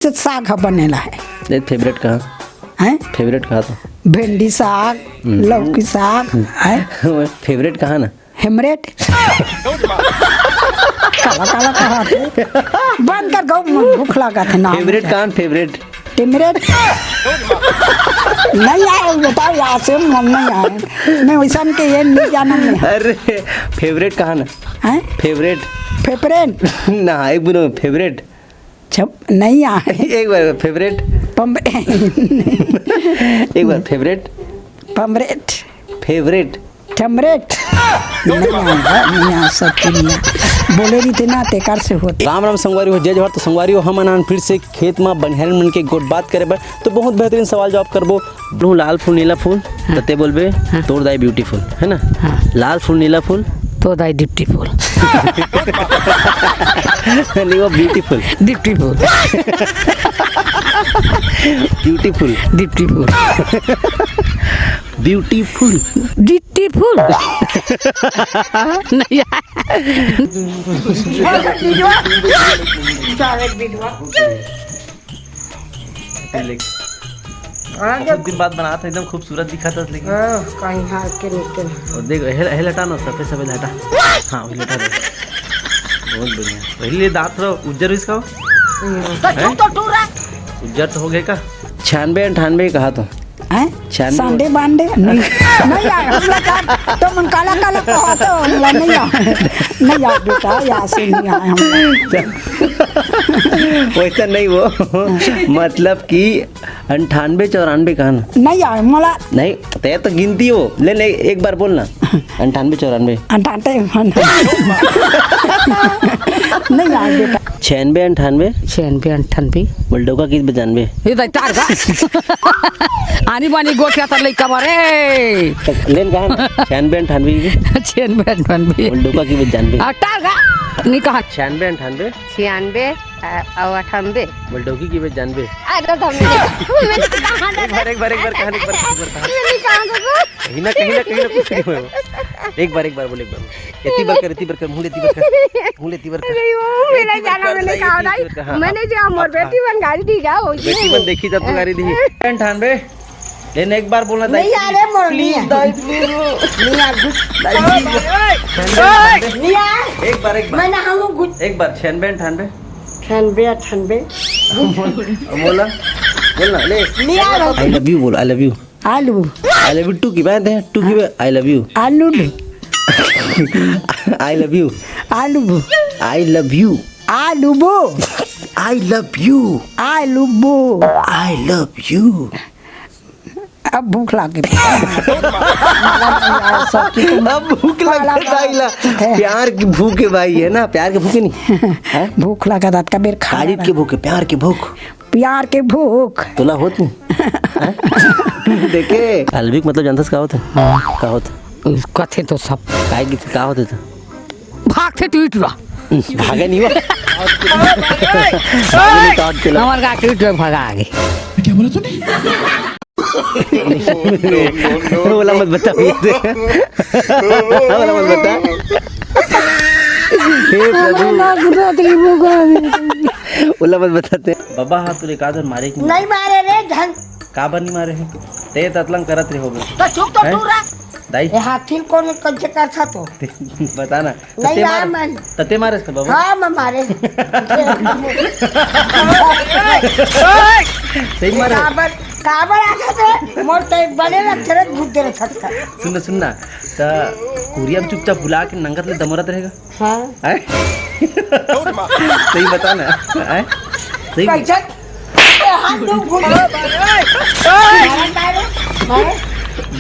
साग बनेला है। फेवरेट कहाँ हैं? फेवरेट कहाँ था? भिंडी साग, लौकी साग है। फेवरेट कहाँ ना? हेमरेट काला काला कहा थे बंद कर गो, भूख लगा थे ना। फेवरेट कहाँ? फेवरेट टिमरेट नहीं आए बताओ, यहाँ से हम नहीं आए, मैं वैसा के ये नहीं जाना नहीं। अरे फेवरेट कहाँ ना? हैं? फेवरेट फेफरेट ना, एक बोलो फेवरेट। छप नहीं आए। एक बार फेवरेट, एक बार फेवरेट, पमरेट, फेवरेट, ठमरेट नहीं आ सकती बोले रही थे ना तेकार से होते। राम राम संगवारी हो, जय जवाहर। तो संगवारी हो, हम अनान फिर से खेत में बनिहार मन के गोट बात करे बर तो बहुत बेहतरीन सवाल जवाब करबो। ब्लू लाल फूल नीला फूल तते बोलबे तोड़ दाई ब्यूटीफुल, है ना? लाल फूल नीला फूल तो दाई डिप्टीफुल नहीं, वो ब्यूटीफुल डिप्टीफुल ब्यूटीफुल डिप्टीफुल ब्यूटीफुल डिप्टीफुल नहीं बहुत दिन बाद बना था, एकदम खूबसूरत दिखा था। लेकिन कहीं हाथ के निकल और देख हेल हटा ना, सफेद सफेद हटा। हाँ वही हटा दे, बहुत बढ़िया। पहले दांत रहो उज्जर इसका उज्जर तो हो गए का? 96-98 कहा तो संडे बांडे नहीं आए हम लोग तो मन काला काला कहा तो नहीं आए, नहीं आए बेटा, यहाँ से नहीं आए हम। वैसा नहीं, वो मतलब कि 98-94 कहा ना? नहीं आए मला नहीं तय तो गिनती हो, ले एक बार बोलना 98-94 नहीं आए बेटा। 96-98 बल्डोका की 95 ये तो चार का आनी बानी गोटिया तर लई कमरे लेन कहा 96-98 बल्डोका की 95 अटार का नहीं कहा 96-98 96 और 98 बल्डोकी की 95 अरे तो मैंने कहा था एक बार कहानी मैंने कहा था कहीं ना कुछ नहीं हुआ। एक बार बोले, एक बार इतनी बार कर मुंह लेती बार कर नहीं वो मेरा जाना मैंने कहा था, मैंने जो मोर बेटी बन गाड़ी दी जा हो बेटी बन देखी जब तो गाड़ी दी 98 लेकिन एक बार बोलना नहीं आ रे मोर प्लीज दाई प्लीज नहीं आ एक बार मैं ना हम गुड एक बार 96-98 98 बोलना ले नहीं आ रहा। आई लव यू बोल, आई लव यू, आलू आई लव यू टू की बात है, टू की आई लव यू, आलू आई लव यू, आलू आई लव यू, आलू बो आई लव यू, आलू बो आई लव यू। अब भूख लगी अब भूख लगा, प्यार की भूख है भाई, है ना? प्यार के भूखे नहीं भूख लगा था कबीर खालिद के भूखे, प्यार के भूख, प्यार के भूख तोला होत नहीं देखे अलविक मतलब जानता का होता का होता कथे तो सब काय की का होता था भागते टूटवा भागे नहीं हुआ हमार का टूट भागा आगे क्या बोला तूने? बोला मत बता बोला मत बता हे प्रभु बोला मत बताते बाबा। हाँ तुले का धर मारे की नहीं मारे रे ढंग का बन नहीं मारे हैं ते ततलंग करत रे हो गए तो चुप तो तू रहा दाई ये हाथी कौन कंचे का था तो बता ना नहीं यार मैं तते मारे इसका बाबा। हाँ मैं मारे सही मारे काबर आते थे मोर ते बने ना तेरे भूत दे सकता सुनना ता कुरिया में चुपचाप बुला के नंगत ले दमरत रहेगा। हाँ सही बता ना सही कैसे हाथ दो घुट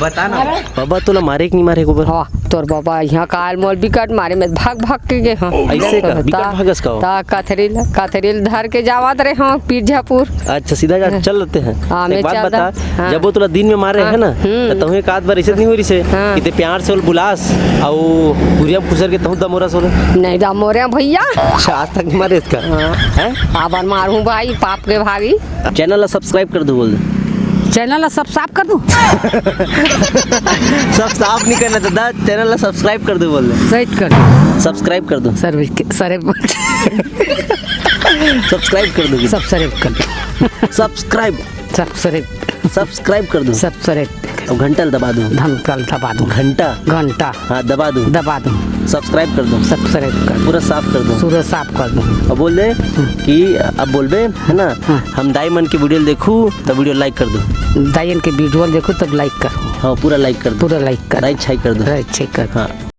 बता ना बाबा तोला मारे कि नहीं मारे गोबर? हाँ तोर बाबा यहाँ काल मोल बिकट मारे में भाग के गए हाँ ऐसे का बिकट भागस का हो ता कथरील धर के जावत रहे हाँ पीरजापुर। अच्छा सीधा जा चल लेते हैं। हाँ, एक बात मैं बता हाँ। जब वो तोला दिन में मारे है ना तो तहुए कात बार इज्जत नहीं हो रही से कि ते प्यार से बुलास और कुरिया खुसर के तहु दमोरा सोले नहीं दमोरे भैया आज तक नहीं मारे इसका हैं? आबर मारू भाई पाप के भागी। चैनल सब्सक्राइब कर दो बोल दे। चैनल सब्सक्राइब कर दूं सब साफ नहीं करना दादा, चैनल सब्सक्राइब कर दो बोल दे। सही कर सब्सक्राइब कर दो सर सब्सक्राइब कर दोगे? सब्सक्राइब कर सब्सक्राइब सब्सक्राइब सब्सक्राइब कर दो। सब्सक्राइब अब घंटा दबा दूँ? धमकल दबा दूँ। घंटा घंटा हाँ दबा दूँ? दबा दूँ। सब्सक्राइब कर दो। सब्सक्राइब कर पूरा साफ कर दो। सूरज साफ कर दूँ। अब बोल दे कि अब बोल बे है ना, हम दाई मन की वीडियो देखूँ तो वीडियो लाइक कर दो। दायन के वीडियो देखो तब लाइक कर। हाँ पूरा लाइक कर दो। पूरा लाइक कर। राइट छाई कर दो। राइट चेक कर। हाँ